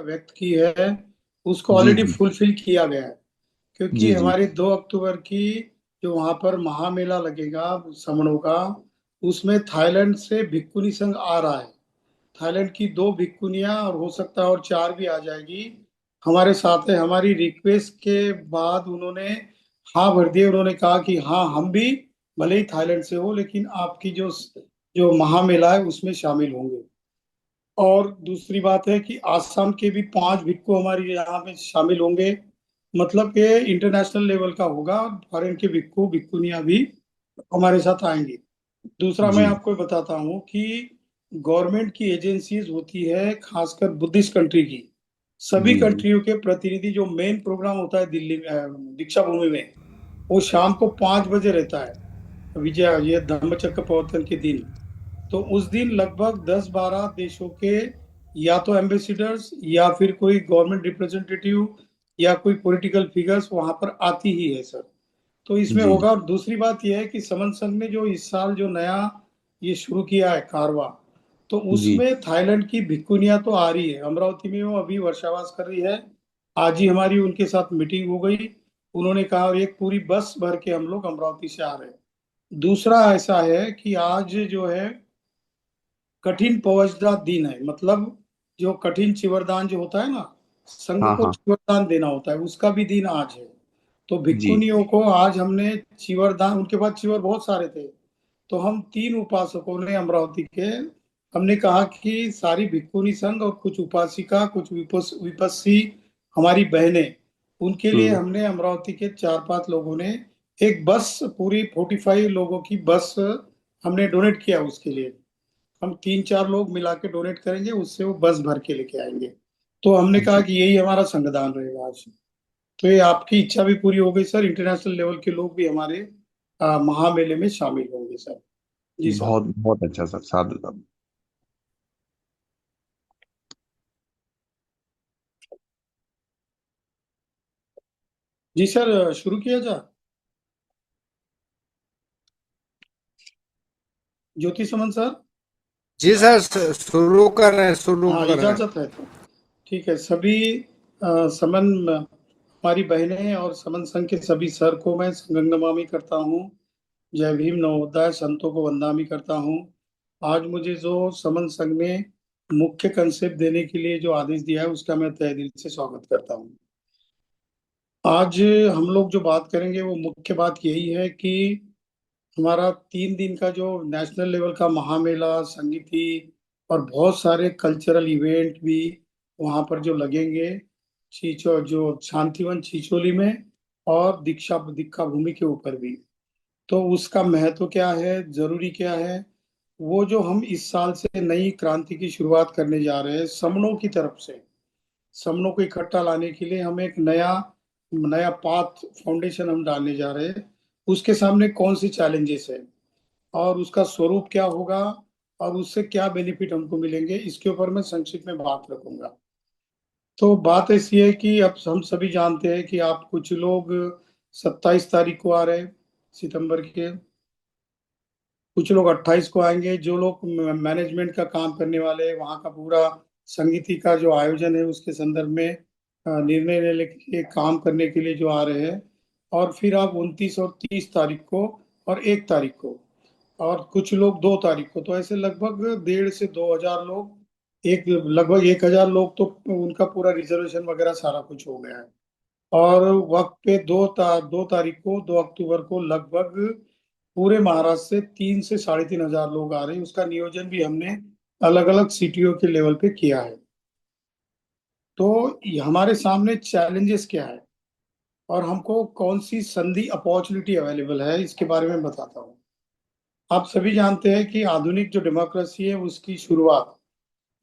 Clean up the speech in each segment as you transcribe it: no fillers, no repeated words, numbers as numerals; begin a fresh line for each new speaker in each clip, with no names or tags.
व्यक्त की है उसको
जी
ऑलरेडी
जी
फुलफिल किया गया है। क्योंकि
जी जी
हमारी 2 अक्टूबर की जो वहां पर महामेला लगेगा समनों का, उसमें थाईलैंड से भिक्खुनी संघ आ रहा है। थाईलैंड की 2 भिक्खुनियां और हो सकता है और 4 भी आ जाएगी हमारे साथ है। हमारी रिक्वेस्ट के बाद उन्होंने हाँ भर दिए। उन्होंने कहा कि हाँ, हम भी भले ही थाईलैंड से हो लेकिन आपकी जो जो महामेला है उसमें शामिल होंगे। और दूसरी बात है कि आसाम के भी 5 भिक्खु हमारी यहाँ पे शामिल होंगे। मतलब कि इंटरनेशनल लेवल का होगा। फॉरेन के भिक्खु भिक्खुनियां भी हमारे साथ आएंगी। दूसरा मैं
जी
आपको बताता हूँ कि गवर्नमेंट की एजेंसीज होती है, खासकर बुद्धिस्ट कंट्री की। सभी
जी जी
कंट्रियों के प्रतिनिधि, जो मेन प्रोग्राम होता है दिल्ली में दीक्षा भूमि में, वो शाम को 5 बजे रहता है। विजय, ये धम्मचक्र प्रवर्तन के दिन। तो उस दिन लगभग 10-12 देशों के या तो एम्बेसिडर्स या फिर कोई गवर्नमेंट रिप्रेजेंटेटिव या कोई पॉलिटिकल फिगर्स वहां पर आती ही है सर। तो इसमें
जी
होगा। और दूसरी बात यह है कि समन संघ ने जो इस साल जो नया ये शुरू किया है कारवा, तो
जी
उसमें थाईलैंड की भिक्खुनिया तो आ रही है। अमरावती में वो अभी वर्षावास कर रही है। आज ही हमारी उनके साथ मीटिंग हो गई। उन्होंने कहा, और एक पूरी बस भर के हम लोग अमरावती से आ रहे हैं। दूसरा ऐसा है कि आज जो है कठिन पवजदा दिन है। मतलब जो कठिन चिवरदान जो होता है ना, संघ
हाँ
को
हाँ
चिवरदान देना होता है, उसका भी दिन आज है। तो
जी
भिक्खुनियों को आज हमने चिवरदान, उनके पास चिवर बहुत सारे थे, तो हम 3 उपासकों ने अमरावती के, हमने कहा कि सारी भिक्खुनी संघ और कुछ उपासिका, कुछ विपस्सी हमारी बहनें, उनके लिए
हम्म
हमने अमरावती के 4-5 लोगों ने एक बस, पूरी 45 लोगों की बस हमने डोनेट किया उसके लिए। हम 3-4 लोग मिला के डोनेट करेंगे, उससे वो बस भर के लेके आएंगे। तो हमने कहा
जी
कि यही हमारा संगदान रहेगा आज। तो ये आपकी इच्छा भी पूरी हो गई सर। इंटरनेशनल लेवल के लोग भी हमारे महामेले में शामिल होंगे सर। जी सर।
बहुत बहुत अच्छा सर, साधु साधु।
जी सर, शुरू किया जाए। ज्योति समन सर।
जी सर, शुरू कर रहे हैं, शुरू
हाँ,
कर रहे हैं।
इजाजत है तो ठीक है। सभी समन हमारी बहनें और समन संघ के सभी सर को मैं संगंगनमामि करता हूँ। जय भीम नवोदय संतों को वंदनामि करता हूँ। आज मुझे जो समन संघ ने मुख्य कंसेप्ट देने के लिए जो आदेश दिया है, उसका मैं तहे दिल से स्वागत करता हूँ। आज हम लोग जो बात करेंगे वो मुख्य बात यही है कि हमारा 3 दिन का जो नेशनल लेवल का महामेला, संगीति और बहुत सारे कल्चरल इवेंट भी वहाँ पर जो लगेंगे, चीचो जो शांतिवन छिचोली में, और दीक्षा दीक्षा भूमि के ऊपर भी। तो उसका महत्व क्या है, जरूरी क्या है, वो जो हम इस साल से नई क्रांति की शुरुआत करने जा रहे हैं समनों की तरफ से, समनों को इकट्ठा लाने के लिए हम एक नया नया पाथ फाउंडेशन हम डालने जा रहे हैं। उसके सामने कौन सी चैलेंजेस है और उसका स्वरूप क्या होगा और उससे क्या बेनिफिट हमको मिलेंगे, इसके ऊपर मैं संक्षिप्त में बात रखूंगा। तो बात ऐसी है कि अब हम सभी जानते हैं कि आप कुछ लोग 27 तारीख को आ रहे हैं सितंबर के, कुछ लोग 28 को आएंगे। जो लोग मैनेजमेंट का काम करने वाले हैं, वहाँ का पूरा संगीति का जो आयोजन है उसके संदर्भ में निर्णय लेने के लिए, काम करने के लिए जो आ रहे हैं। और फिर आप 29 और 30 तारीख को और 1 तारीख को, और कुछ लोग 2 तारीख को, तो ऐसे लगभग 1,500 से 2,000 लोग, एक लगभग 1,000 लोग तो उनका पूरा रिजर्वेशन वगैरह सारा कुछ हो गया है। और वक्त पे 2 तारीख को, 2 अक्टूबर को लगभग पूरे महाराष्ट्र से 3 से 3,500 लोग आ रहे हैं। उसका नियोजन भी हमने अलग अलग सिटियों के लेवल पे किया है। तो ये हमारे सामने चैलेंजेस क्या है और हमको कौन सी संधि अपॉर्चुनिटी अवेलेबल है, इसके बारे में बताता हूँ। आप सभी जानते हैं कि आधुनिक जो डेमोक्रेसी है उसकी शुरुआत,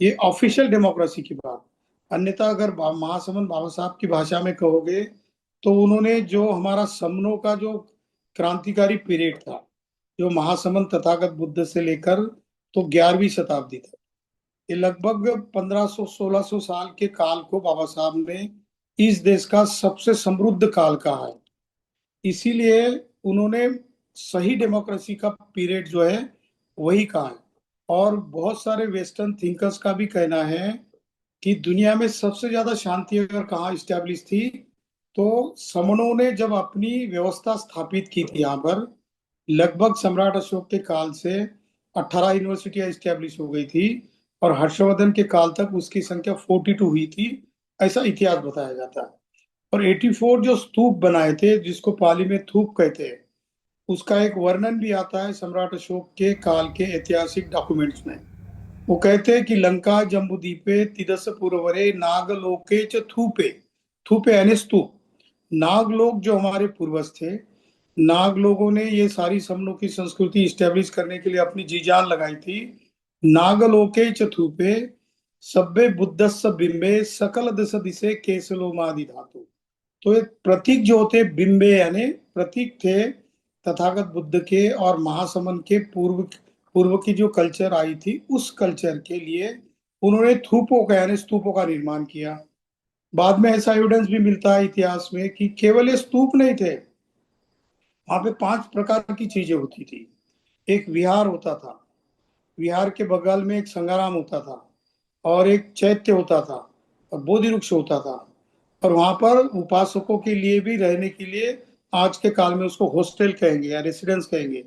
ये ऑफिशियल डेमोक्रेसी की बात, अन्यथा अगर महासमंद बाबा साहब की भाषा में कहोगे तो उन्होंने जो हमारा समनों का जो क्रांतिकारी पीरियड था, जो महासमंद तथागत बुद्ध से लेकर तो 11वीं शताब्दी तक, ये लगभग 1500-1600 साल के काल को बाबा साहब ने इस देश का सबसे समृद्ध काल कहा है। इसीलिए उन्होंने सही डेमोक्रेसी का पीरियड जो है वही कहा है। और बहुत सारे वेस्टर्न थिंकर्स का भी कहना है कि दुनिया में सबसे ज्यादा शांति अगर कहाँ इस्टेब्लिश थी, तो समणों ने जब अपनी व्यवस्था स्थापित की थी यहाँ पर, लगभग सम्राट अशोक के काल से 18 यूनिवर्सिटियां इस्टेब्लिश हो गई थी, और हर्षवर्धन के काल तक उसकी संख्या 42 हुई थी, ऐसा इतिहास बताया जाता है। और 84 जो स्तूप बनाए थे, जिसको पाली में थूप कहते हैं, उसका एक वर्णन भी आता है सम्राट अशोक के काल के ऐतिहासिक डॉक्यूमेंट्स में। वो कहते हैं कि लंका जम्बूदीपे तिदस पूर्वरे नागलोके च थूपे। थूपे यानी स्तूप। नागलोक जो हमारे पूर्वज थे, नाग लोगों ने ये सारी समनों की संस्कृति स्टेब्लिश करने के लिए अपनी जी जान लगाई थी। नागलोके च थूपे सभ्य बुद्धस्स बिंबे सकल दस दिशे केसलोमादि धातु। तो एक प्रतीक जो होते बिंबे यानी प्रतीक थे तथागत बुद्ध के और महासमन के पूर्व पूर्व की जो कल्चर आई थी, उस कल्चर के लिए उन्होंने थूपों का यानी स्तूपों का निर्माण किया। बाद में ऐसा एविडेंस भी मिलता है इतिहास में कि केवल ये स्तूप नहीं थे, वहां पे 5 प्रकार की चीजें होती थी। एक विहार होता था, विहार के बगल में एक संगाराम होता था, और एक चैत्य होता था, और बोधि वृक्ष होता था। और वहां पर उपासकों के लिए भी रहने के लिए, आज के काल में उसको हॉस्टल कहेंगे या रेसिडेंस कहेंगे,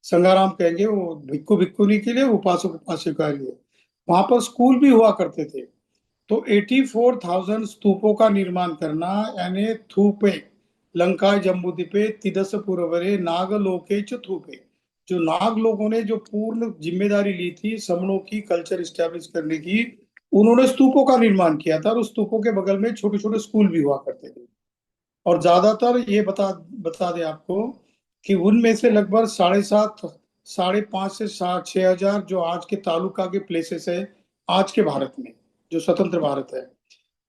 संगाराम कहेंगे, वो भिक्खु भिक्खुनी के लिए, उपासक उपासिका के लिए। वहां पर स्कूल भी हुआ करते थे। तो 84,000 स्तूपों का निर्माण करना, यानी थूपे लंका जम्बूद्वीपे तिदस पूर्वरे नागलोके च थूपे, जो नाग लोगों ने जो पूर्ण जिम्मेदारी ली थी समणों की कल्चर स्टैब्लिश करने की, उन्होंने स्तूपों का निर्माण किया था। और उस स्तूपों के बगल में छोटे छोटे स्कूल भी हुआ करते थे। और ज्यादातर ये बता बता दें आपको कि उनमें से लगभग 7.5 5.5 से 6,000 जो आज के तालुका के प्लेसेस है, आज के भारत में जो स्वतंत्र भारत है,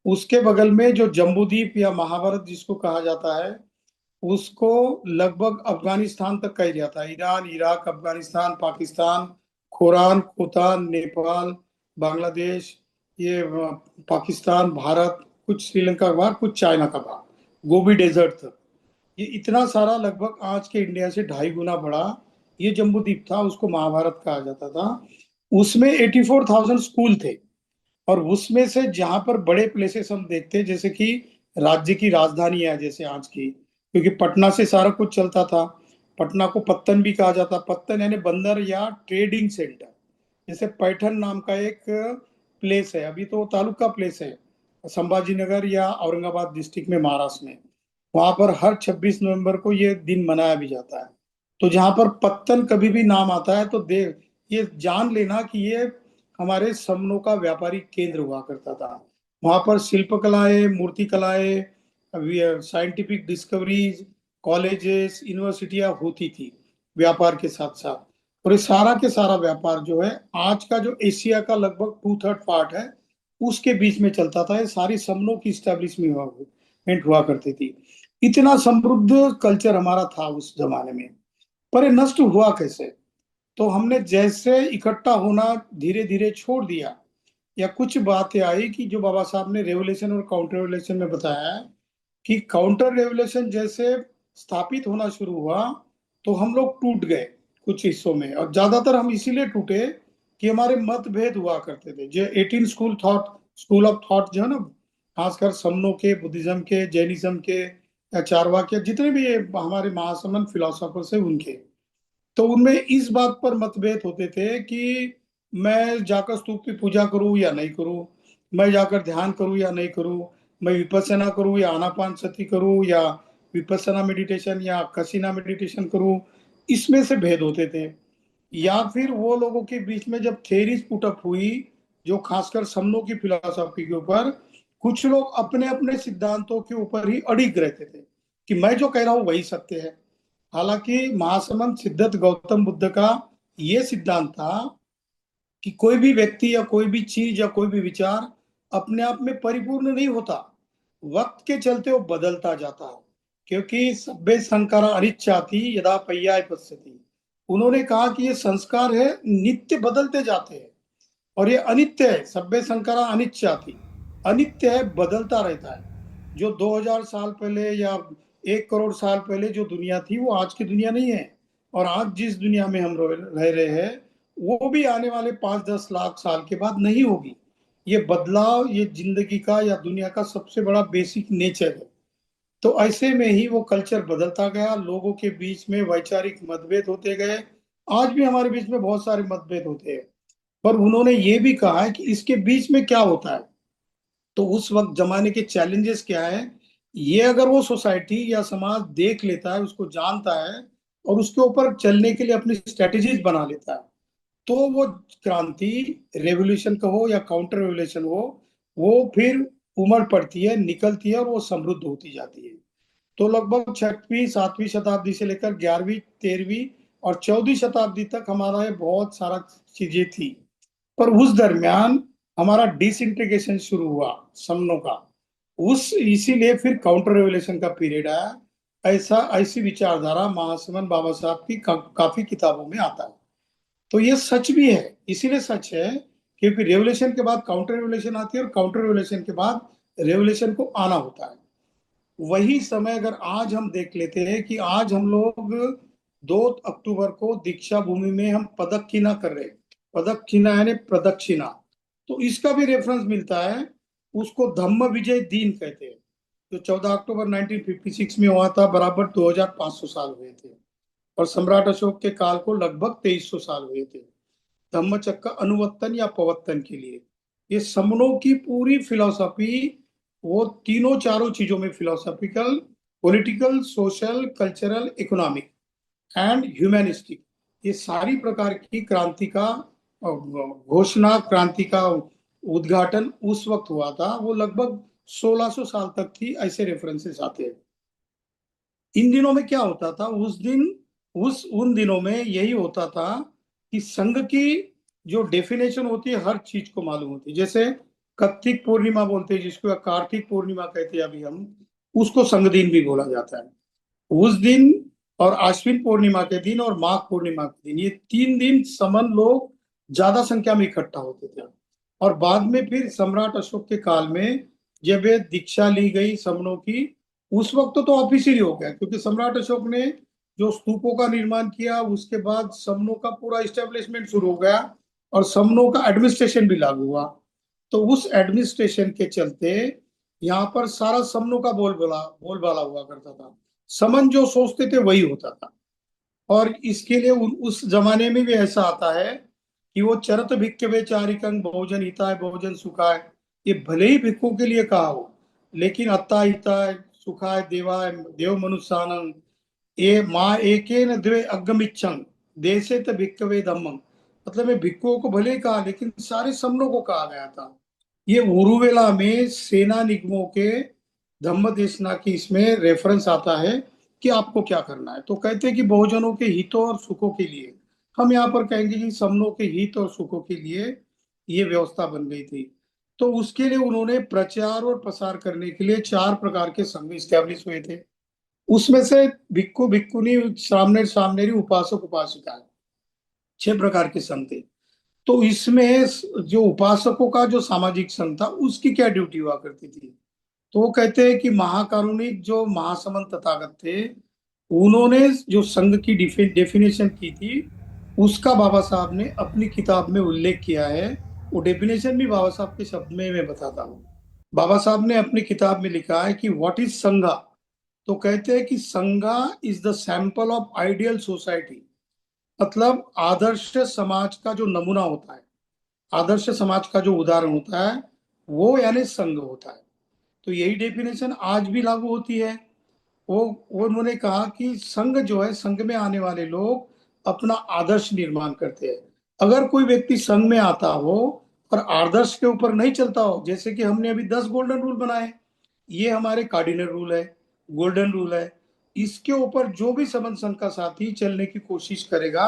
उसके बगल में जो जम्बूद्वीप या महाभारत जिसको कहा जाता है, उसको लगभग अफगानिस्तान तक कहा जाता है। ईरान, इराक, अफगानिस्तान, पाकिस्तान, खोरान, खोतान, नेपाल, बांग्लादेश, ये पाकिस्तान, भारत, कुछ श्रीलंका का भाग, कुछ चाइना का भाग, गोबी डेजर्ट तक, ये इतना सारा लगभग आज के इंडिया से 2.5 गुना बड़ा ये जम्बूद्वीप था, उसको महाभारत कहा जाता था। उसमें 84,000 स्कूल थे। और उसमें से जहां पर बड़े प्लेसेस हम देखते हैं, जैसे कि राज्य की राजधानी है जैसे आज की, क्योंकि पटना से सारा कुछ चलता था। पटना को पत्तन भी कहा जाता, पत्तन यानी बंदर या ट्रेडिंग सेंटर। जैसे पैठन नाम का एक प्लेस है, अभी तो तालुका प्लेस है, संभाजी नगर या औरंगाबाद डिस्ट्रिक्ट में, महाराष्ट्र में। वहां पर हर 26 नवंबर को ये दिन मनाया भी जाता है। तो जहां पर पत्तन कभी भी नाम आता है, तो देख ये जान लेना कि ये हमारे समनों का व्यापारिक केंद्र हुआ करता था। वहां पर शिल्प कलाएं, मूर्ति कलाएं, साइंटिफिक डिस्कवरीज, कॉलेजेस, यूनिवर्सिटियां होती थी व्यापार के साथ साथ। और ये सारा के सारा व्यापार जो है, आज का जो एशिया का लगभग 2/3 पार्ट है, उसके बीच में चलता था। ये सारी समनों की स्टैब्लिशमेंट हुआ करती थी। इतना समृद्ध कल्चर हमारा था उस जमाने में। पर ये नष्ट हुआ कैसे? तो हमने जैसे इकट्ठा होना धीरे धीरे छोड़ दिया, या कुछ बातें आई कि जो बाबा साहब ने रेवोल्यूशन और काउंटर रेवोल्यूशन में बताया है, कि काउंटर रेवोल्यूशन जैसे स्थापित होना शुरू हुआ, तो हम लोग टूट गए कुछ हिस्सों में। और ज्यादातर हम इसीलिए टूटे कि हमारे मतभेद हुआ करते थे। जो 18 स्कूल ऑफ थॉट जो है ना, खासकर समनों के, बुद्धिज्म के, जैनिज्म के, या चारवाक, जितने भी ये हमारे महासमन फिलोसोफर्स है उनके, तो उनमें इस बात पर मतभेद होते थे कि मैं जाकर स्तूप की पूजा करूं या नहीं करूं, मैं जाकर ध्यान करूं या नहीं करूं, मैं विपස්සना करूं या आनापान सती करूं, या विपස්සना मेडिटेशन या कसीना मेडिटेशन करूं। इसमें से भेद होते थे। या फिर वो लोगों के बीच में जब थेरीज पुटअप हुई, जो खासकर समनों की फिलोसॉफी के ऊपर, कुछ लोग अपने अपने सिद्धांतों के ऊपर ही अड़िग रहते थे कि मैं जो कह रहा हूं वही सत्य है। हालांकि महासमंत सिद्धार्थ गौतम बुद्ध का ये सिद्धांत था कि कोई भी व्यक्ति या कोई भी चीज या कोई भी विचार अपने आप में परिपूर्ण नहीं होता, वक्त के चलते वो बदलता जाता है। क्योंकि सभ्य संस्कार अनिच्छाति यदा पर्याय पश्यति, उन्होंने कहा कि ये संस्कार है नित्य बदलते जाते हैं, और ये अनित्य है। सभ्य संस्कार अनिच्छाति, अनित्य है, बदलता रहता है। जो 2000 साल पहले या 1 करोड़ साल पहले जो दुनिया थी, वो आज की दुनिया नहीं है। और आज जिस दुनिया में हम रह रहे हैं, वो भी आने वाले 5-10 लाख साल के बाद नहीं होगी। ये बदलाव ये जिंदगी का या दुनिया का सबसे बड़ा बेसिक नेचर है। तो ऐसे में ही वो कल्चर बदलता गया, लोगों के बीच में वैचारिक मतभेद होते गए। आज भी हमारे बीच में बहुत सारे मतभेद होते हैं, पर उन्होंने ये भी कहा है कि इसके बीच में क्या होता है, तो उस वक्त जमाने के चैलेंजेस क्या है, ये अगर वो सोसाइटी या समाज देख लेता है, उसको जानता है और उसके ऊपर चलने के लिए अपनी स्ट्रेटेजीज बना लेता है, तो वो क्रांति, रेवोल्यूशन का हो या काउंटर रेवोल्यूशन हो, वो फिर उमड़ पड़ती है, निकलती है और वो समृद्ध होती जाती है। तो लगभग 6वीं 7वीं शताब्दी से लेकर 11वीं 13वीं और 14वीं शताब्दी तक हमारा ये बहुत सारा चीजें थी। पर उस दरमियान हमारा डिसइंटीग्रेशन शुरू हुआ समनों का, उस इसीलिए फिर काउंटर रेवोल्यूशन का पीरियड आया। ऐसा ऐसी विचारधारा महासमन बाबा साहब की काफी किताबों में आता है। तो ये सच भी है, इसीलिए सच है क्योंकि रेवोल्यूशन के बाद काउंटर रेवोल्यूशन आती है और काउंटर रेवोल्यूशन के बाद रेवोल्यूशन को आना होता है। वही समय अगर आज हम देख लेते हैं कि आज हम लोग 2 अक्टूबर को दीक्षा भूमि में हम पदक्षिणा कर रहे हैं। पदक्षिणा यानी प्रदक्षिणा, तो इसका भी रेफरेंस मिलता है। उसको धम्म विजय दिन कहते हैं। जो 14 अक्टूबर 1956 में हुआ था, बराबर 2500 साल हुए थे। और सम्राट अशोक के काल को लगभग 2300 साल हुए थे धम्मचक्र का अनुवर्तन या पवर्तन के लिए। ये समनों की पूरी फिलॉसफी, वो तीनों चारों चीजों में, philosophical, political, social, cultural, economic and humanistic, ये सारी प्रकार की क्रांति का घोषणा, क्रांति का उद्घाटन उस वक्त हुआ था। वो लगभग 1600 साल तक थी, ऐसे रेफरेंसेस आते हैं। इन दिनों में क्या होता था, उस दिन, उस उन दिनों में यही होता था कि संघ की जो डेफिनेशन होती है हर चीज को मालूम होती है। जैसे कार्तिक पूर्णिमा बोलते हैं जिसको, या कार्तिक पूर्णिमा कहते हैं अभी हम, उसको संघ दिन भी बोला जाता है। उस दिन, और आश्विन पूर्णिमा के दिन और माघ पूर्णिमा के दिन, ये 3 दिन समन लोग ज्यादा संख्या में इकट्ठा होते थे। और बाद में फिर सम्राट अशोक के काल में जब ये दीक्षा ली गई समनों की, उस वक्त तो ऑफिशियली हो गया, क्योंकि सम्राट अशोक ने जो स्तूपों का निर्माण किया, उसके बाद समनों का पूरा इस्टेब्लिशमेंट शुरू हो गया और समनों का एडमिनिस्ट्रेशन भी लागू हुआ। तो उस एडमिनिस्ट्रेशन के चलते यहाँ पर सारा समनों का बोलबाला हुआ करता था। समन जो सोचते थे वही होता था। और इसके लिए उस जमाने में भी ऐसा आता है कि वो चरत भिक्खवे चारिकं बहुजन हिताय बहुजन सुखाय, ये भले ही भिक्खों के लिए कहा हो, लेकिन अत्ता हिताय सुखाय देवाय देव मनुष्यानं, ये माँ एके न द्वे अगमिच्छं देशे त भिक्खवे धम्मं। मतलब ये भिक्खुओं को भले ही कहा, लेकिन सारे समनों को कहा गया था। ये उरुवेला में सेना निगमों के धम्म देशना की इसमें रेफरेंस आता है कि आपको क्या करना है। तो कहते हैं कि बहुजनों के हितों और सुखों के लिए, हम यहाँ पर कहेंगे कि समनों के हित और सुखों के लिए ये व्यवस्था बन गई थी। तो उसके लिए उन्होंने प्रचार और प्रसार करने के लिए 4 प्रकार के संघ स्टैब्लिश हुए थे। उसमें से भिक्खु भिक्खुनी, सामने सामनेरी, उपासक उपासिका, 6 प्रकार के संघ थे। तो इसमें जो उपासकों का जो सामाजिक संघ था, उसकी क्या ड्यूटी हुआ करती थी, तो वो कहते हैं कि महाकारुणिक जो महासमंत तथागत थे, उन्होंने जो संघ की डेफिनेशन की थी, उसका बाबा साहब ने अपनी किताब में उल्लेख किया है। वो डेफिनेशन भी बाबा साहब के शब्द में मैं बताता हूँ। बाबा साहब ने अपनी किताब में लिखा है कि व्हाट इज संघा। तो कहते हैं कि संघा is the sample of ideal society, मतलब आदर्श समाज का जो नमूना होता है, आदर्श समाज का जो उदाहरण होता है, वो यानी संघ होता है। तो यही डेफिनेशन आज भी लागू होती है। वो उन्होंने कहा कि संघ जो है, संघ में आने वाले लोग अपना आदर्श निर्माण करते हैं। अगर कोई व्यक्ति संघ में आता हो और आदर्श के ऊपर नहीं चलता हो, जैसे कि हमने अभी 10 गोल्डन रूल बनाए, ये हमारे कार्डिनल रूल है, गोल्डन रूल है, इसके ऊपर जो भी समन संघ का साथी चलने की कोशिश करेगा,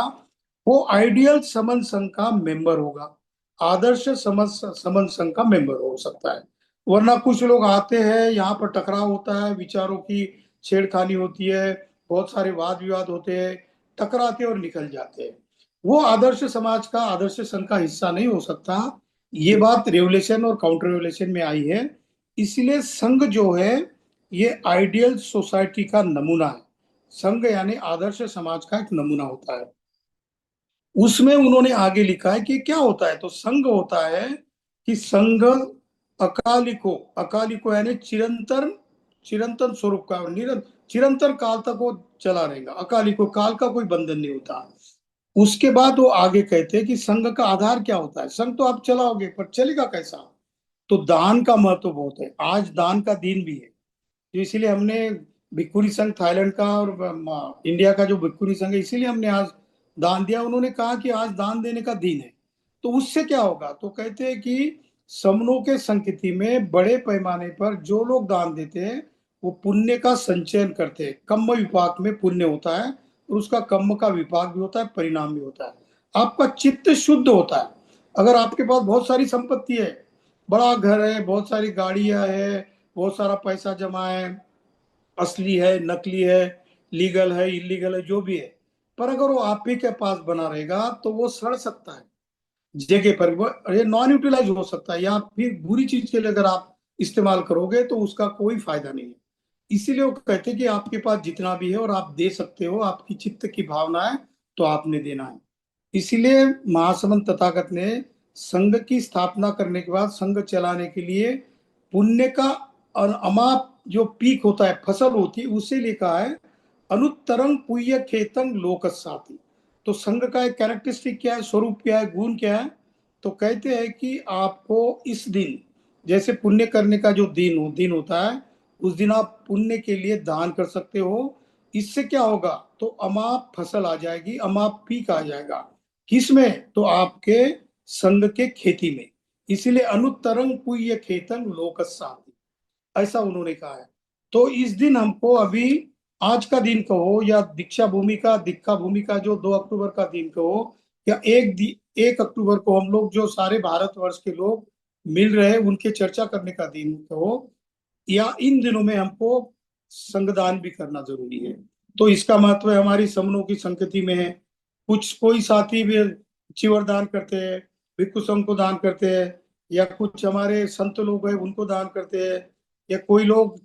वो आइडियल समन संघ का मेंबर होगा, आदर्श समन संघ का मेंबर हो सकता है। वरना कुछ लोग आते हैं, यहाँ पर टकराव होता है, विचारों की छेड़खानी होती है, बहुत सारे वाद विवाद होते हैं, टकराते और निकल जाते हैं, वो आदर्श समाज का, आदर्श संघ का हिस्सा नहीं हो सकता। ये बात रेवोल्यूशन और काउंटर रेवोल्यूशन में आई है। इसलिए संघ जो है, ये आइडियल सोसाइटी का नमूना है। संघ यानी आदर्श समाज का एक नमूना होता है। उसमें उन्होंने आगे लिखा है कि क्या होता है, तो संघ होता है कि संघ अकालिको यानी चिरंतन, चिरंतन स्वरूप का, चिरंतन काल तक वो चला रहेगा। अकालिको, काल का कोई बंधन नहीं होता। उसके बाद वो आगे कहते हैं कि संघ का आधार क्या होता है। संघ तो आप चलाओगे, पर चलेगा कैसा? तो दान का महत्व बहुत है। आज दान का दिन भी है, तो इसीलिए हमने भिक्खुनी संघ थाईलैंड का और इंडिया का जो भिक्खुनी संघ है, इसीलिए हमने आज दान दिया। उन्होंने कहा कि आज दान देने का दिन है। तो उससे क्या होगा? तो कहते हैं कि समनों के संस्कृति में बड़े पैमाने पर जो लोग दान देते हैं वो पुण्य का संचयन करते हैं। कम्म विपाक में पुण्य होता है, और उसका कम्म का विपाक भी होता है, परिणाम भी होता है। आपका चित्त शुद्ध होता है। अगर आपके पास बहुत सारी संपत्ति है, बड़ा घर है, बहुत सारी गाड़ियां है, बहुत सारा पैसा जमा है, असली है, नकली है, लीगल है, इलीगल है, जो भी है, पर अगर वो आप ही के पास बना रहेगा तो वो सड़ सकता है जगह पर। वो ये नॉन यूटिलाइज हो सकता है, या फिर बुरी चीज के लिए अगर आप इस्तेमाल करोगे तो उसका कोई फायदा नहीं है। इसीलिए वो कहते हैं कि आपके पास जितना भी है और आप दे सकते हो, आपकी चित्त की भावना है तो आपने देना है। इसीलिए महासमंत तथागत ने संघ की स्थापना करने के बाद संघ चलाने के लिए पुण्य का और अमाप जो पीक होता है, फसल होती है, उसे लिखा है अनुत्तरंग पुण्य खेतंग लोकसाति। तो संघ का एक कैरेक्टरिस्टिक क्या है, स्वरूप क्या है, गुण क्या है? तो कहते हैं कि आपको इस दिन, जैसे पुण्य करने का जो दिन होता है, उस दिन आप पुण्य के लिए दान कर सकते हो। इससे क्या होगा? तो अमाप फसल आ जाएगी, अमाप पीक आ जाएगा। किसमें? तो आपके संघ के खेती में। इसीलिए अनुत्तरंग पुण्य खेतंग लोकसाति, ऐसा उन्होंने कहा है। तो इस दिन हमको अभी, आज का दिन कहो या दीक्षा भूमि का जो 2 अक्टूबर का दिन कहो, या 1 अक्टूबर को हम लोग जो सारे भारतवर्ष के लोग मिल रहे हैं उनके चर्चा करने का दिन कहो, या इन दिनों में हमको संगदान भी करना जरूरी है। तो इसका महत्व है, हमारी समनों की संगति में है। कुछ कोई साथी भी चिवर दान करते हैं, भिक्षु संघ को दान करते हैं, या कुछ हमारे संत लोग हैं उनको दान करते हैं, या कोई लोग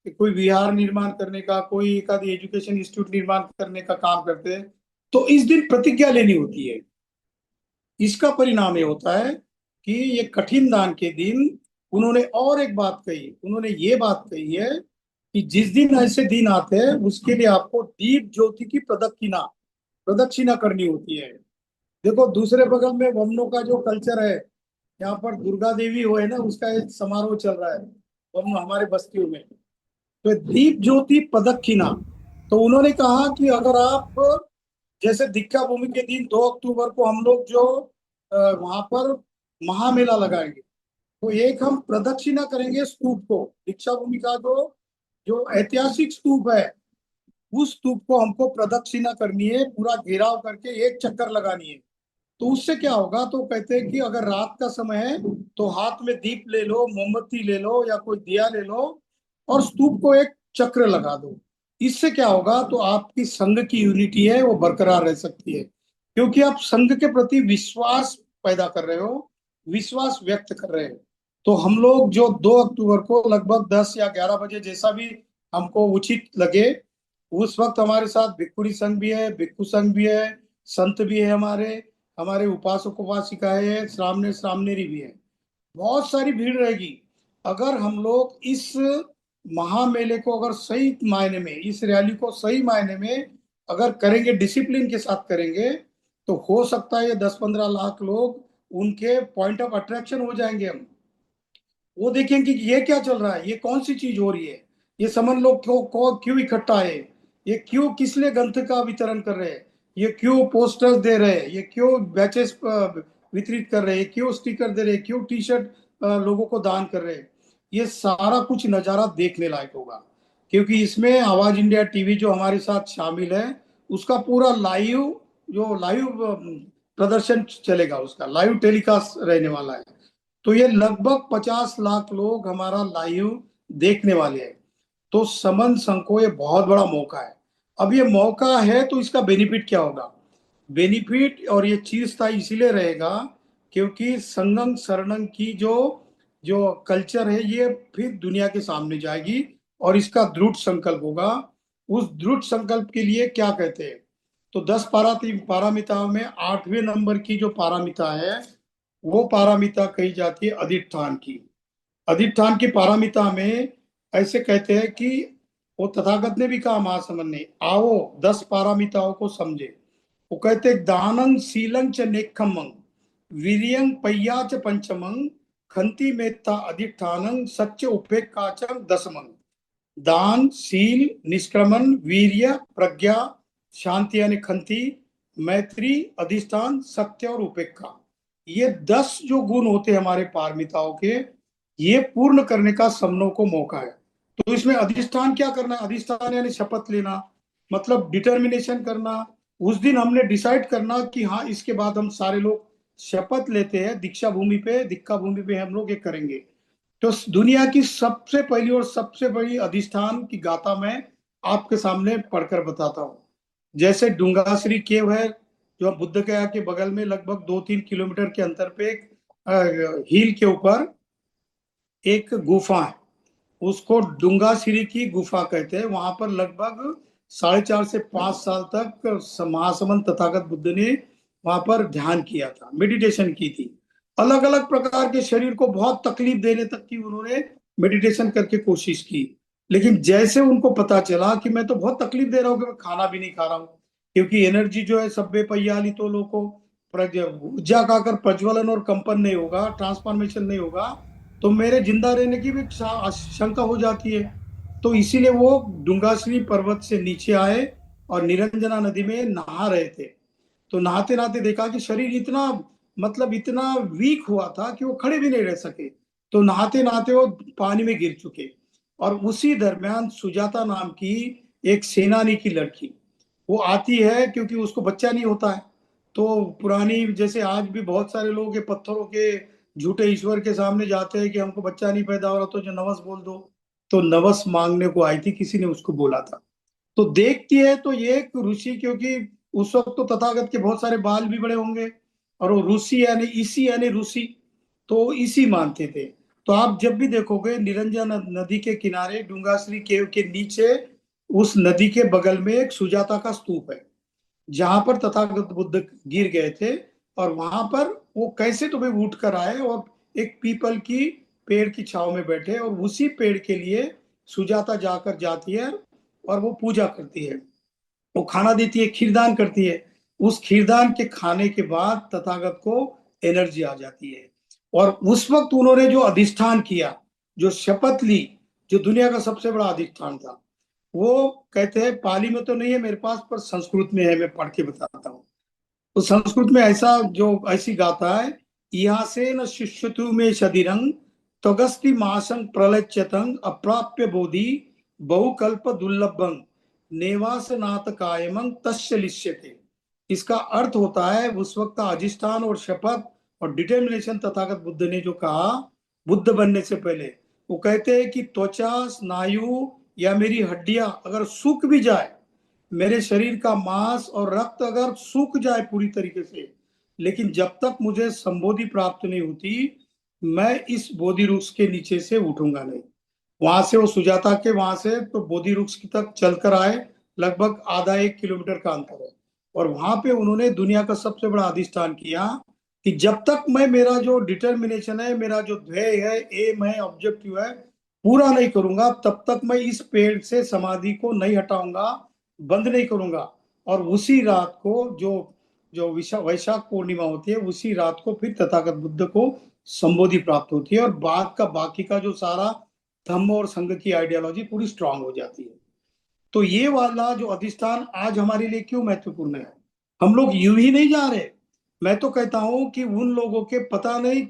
कोई विहार निर्माण करने का, कोई एक आधी एजुकेशन इंस्टीट्यूट निर्माण करने का काम करते हैं। तो इस दिन प्रतिज्ञा लेनी होती है। इसका परिणाम ये होता है कि ये कठिन दान के दिन उन्होंने और एक बात कही, उन्होंने ये बात कही है कि जिस दिन ऐसे दिन आते हैं उसके लिए आपको दीप ज्योति की प्रदक्षिणा प्रदक्षिणा करनी होती है। देखो, दूसरे बगल में वमनों का जो कल्चर है, यहाँ पर दुर्गा देवी हो है ना, उसका एक समारोह चल रहा है वमन हमारे बस्तियों में। तो दीप ज्योति प्रदक्षिणा, तो उन्होंने कहा कि अगर आप, जैसे दीक्षा भूमि के दिन 2 अक्टूबर को हम लोग जो वहां पर महामेला लगाएंगे, तो एक हम प्रदक्षिणा करेंगे स्तूप को। दीक्षा भूमि का जो जो ऐतिहासिक स्तूप है, उस स्तूप को हमको प्रदक्षिणा करनी है, पूरा घेराव करके एक चक्कर लगानी है। तो उससे क्या होगा? तो कहते हैं कि अगर रात का समय है तो हाथ में दीप ले लो, मोमबत्ती ले लो, या कोई दिया ले लो, और स्तूप को एक चक्र लगा दो। इससे क्या होगा? तो आपकी संघ की यूनिटी है वो बरकरार रह सकती है, क्योंकि आप संघ के प्रति विश्वास पैदा कर रहे हो, विश्वास व्यक्त कर रहे हो। तो हम लोग जो 2 अक्टूबर को लगभग 10 या 11 बजे, जैसा भी हमको उचित लगे, उस वक्त हमारे साथ भिक्खुनी संघ भी है, भिक्खु संघ भी है, संत भी है, हमारे हमारे उपासक उपासिकाएं है, श्रामणे श्रामणेरी भी है। बहुत सारी भीड़ रहेगी। अगर हम लोग इस महामेले को अगर सही मायने में, इस रैली को सही मायने में अगर करेंगे, डिसिप्लिन के साथ करेंगे, तो हो सकता है ये 10-15 लाख लोग उनके पॉइंट ऑफ अट्रैक्शन हो जाएंगे। हम वो देखेंगे कि ये क्या चल रहा है, ये कौन सी चीज हो रही है, ये समन लोग क्यों इकट्ठा है, ये क्यों किस लिए ग्रंथ का वितरण कर रहे हैं, ये क्यों पोस्टर्स दे रहे हैं, ये क्यों बैचेस वितरित कर रहे हैं, क्यों स्टिकर दे रहे हैं, क्यों टी शर्ट लोगों को दान कर रहे हैं। ये सारा कुछ नजारा देखने लायक होगा, क्योंकि इसमें आवाज इंडिया टीवी जो हमारे साथ शामिल है, उसका पूरा लाइव प्रदर्शन चलेगा, उसका लाइव टेलीकास्ट रहने वाला है। तो ये लगभग 50 लाख लोग हमारा लाइव देखने वाले हैं। तो समन संघ को ये बहुत बड़ा मौका है। अब ये मौका है तो इसका बेनिफिट क्या होगा? बेनिफिट और ये चिरस्थायी इसीलिए रहेगा क्योंकि संगम शरणम की जो जो कल्चर है ये फिर दुनिया के सामने जाएगी, और इसका दृढ़ संकल्प होगा। उस दृढ़ संकल्प के लिए क्या कहते हैं? तो 10 पारामिताओं में 8वें नंबर की जो पारामिता है वो पारमिता कही जाती है अधिष्ठान की। अधिष्ठान की पारमिता में ऐसे कहते हैं कि वो तथागत ने भी कहा महासमन ने, आओ 10 पारमिताओं को समझे। वो कहते दानं शीलं च नेक्खम्मं वीर्यं पय्या च पंचमं खंति मेत्ता अधिष्ठानं सच्च उपेक्षा च दसमं। दान, शील, निष्क्रमण, वीर्य, प्रज्ञा, शांति यानी खंति, मैत्री, अधिष्ठान, सत्य और उपेक्षा, ये 10 जो गुण होते हैं हमारे पारमिताओं के, ये पूर्ण करने का सबनों को मौका है। तो इसमें अधिष्ठान क्या करना है? अधिष्ठान यानी शपथ लेना, मतलब डिटर्मिनेशन करना। उस दिन हमने डिसाइड करना कि हाँ, इसके बाद हम सारे लोग शपथ लेते हैं, दीक्षा भूमि पे, दीक्षा भूमि पे हम लोग ये करेंगे। तो दुनिया की सबसे पहली और सबसे बड़ी अधिष्ठान की गाथा मैं आपके सामने पढ़कर बताता हूँ। जैसे डुंगाश्री केव है, जो बुद्ध गया के बगल में लगभग 2-3 किलोमीटर के अंतर पे एक हिल के ऊपर एक गुफा है, उसको डुंगाश्री की गुफा कहते हैं। वहां पर लगभग 4.5 से 5 साल तक महासमन तथागत बुद्ध ने वहां पर ध्यान किया था, मेडिटेशन की थी। अलग अलग प्रकार के शरीर को बहुत तकलीफ देने तक की उन्होंने मेडिटेशन करके कोशिश की। लेकिन जैसे उनको पता चला कि मैं तो बहुत तकलीफ दे रहा हूँ, कि मैं खाना भी नहीं खा रहा हूँ, क्योंकि एनर्जी जो है सब्बे पयाली तो लोगों को ऊर्जा का अगर प्रज्वलन और कंपन नहीं होगा, ट्रांसफॉर्मेशन नहीं होगा, तो मेरे जिंदा रहने की भी शंका हो जाती है। तो इसीलिए वो डुंगाश्री पर्वत से नीचे आए और निरंजना नदी में नहा रहे थे। तो नहाते नहाते देखा कि शरीर इतना, मतलब इतना वीक हुआ था कि वो खड़े भी नहीं रह सके। तो नहाते नहाते वो पानी में गिर चुके। और उसी दरमियान सुजाता नाम की एक सेनानी की लड़की वो आती है, क्योंकि उसको बच्चा नहीं होता है। तो पुरानी, जैसे आज भी बहुत सारे लोग ये पत्थरों के झूठे ईश्वर के सामने जाते हैं कि हमको बच्चा नहीं पैदा हो रहा, तो जो नवस बोल दो। तो नवस मांगने को आई थी, किसी ने उसको बोला था। तो देखती है तो ये एक ऋषि, क्योंकि उस वक्त तो तथागत के बहुत सारे बाल भी बड़े होंगे, और वो ऋषि यानी इसी यानी ऋषि, तो इसी मानते थे। तो आप जब भी देखोगे निरंजन नदी के किनारे डुंगाश्री केव के नीचे, उस नदी के बगल में एक सुजाता का स्तूप है, जहां पर तथागत बुद्ध गिर गए थे। और वहां पर वो कैसे तो भाई उठ कर आए और एक पीपल की पेड़ की छाव में बैठे, और उसी पेड़ के लिए सुजाता जाकर जाती है और वो पूजा करती है, वो खाना देती है, खीरदान करती है। उस खीरदान के खाने के बाद तथागत को एनर्जी आ जाती है। और उस वक्त उन्होंने जो अधिष्ठान किया, जो शपथ ली, जो दुनिया का सबसे बड़ा अधिष्ठान था, वो कहते हैं, पाली में तो नहीं है मेरे पास, पर संस्कृत में है, मैं पढ़ के बताता हूँ। तो संस्कृत में ऐसा, जो ऐसी गाथा है, यहाँ से न शिष्यतु में शदिरंग त्वगस्ति मासं प्रलच्यतं अप्राप्य बोधि बहुकल्प दुर्लभं नेवास नाथ कायमं तस्य लिष्यते। इसका अर्थ होता है, उस वक्त का अधिष्ठान और शपथ और डिटर्मिनेशन तथागत बुद्ध ने जो कहा बुद्ध बनने से पहले, वो कहते हैं कि त्वचा, स्नायु या मेरी हड्डियां अगर सूख भी जाए, मेरे शरीर का मांस और रक्त अगर सूख जाए पूरी तरीके से, लेकिन जब तक मुझे संबोधि प्राप्त नहीं होती, मैं इस बोधि वृक्ष के नीचे से उठूंगा नहीं। वहां से वो सुजाता के वहां से तो बोधि वृक्ष तक चलकर आए, लगभग आधा 1 किलोमीटर का अंतर है। और वहां पे उन्होंने दुनिया का सबसे बड़ा अधिष्ठान किया कि जब तक मैं मेरा जो डिटर्मिनेशन है, मेरा जो ध्येय है, एम है, ऑब्जेक्टिव है, पूरा नहीं करूंगा, तब तक मैं इस पेड़ से समाधि को नहीं हटाऊंगा, बंद नहीं करूंगा। और उसी रात को जो जो वैशाख पूर्णिमा होती है, उसी रात को फिर तथागत बुद्ध को संबोधि प्राप्त होती है, और बाद का बाकी का जो सारा धम्म और संघ की आइडियोलॉजी पूरी स्ट्रांग हो जाती है। तो ये वाला जो अधिष्ठान आज हमारे लिए क्यों महत्वपूर्ण है? हम लोग यूं ही नहीं जा रहे। मैं तो कहता हूं कि उन लोगों के पता नहीं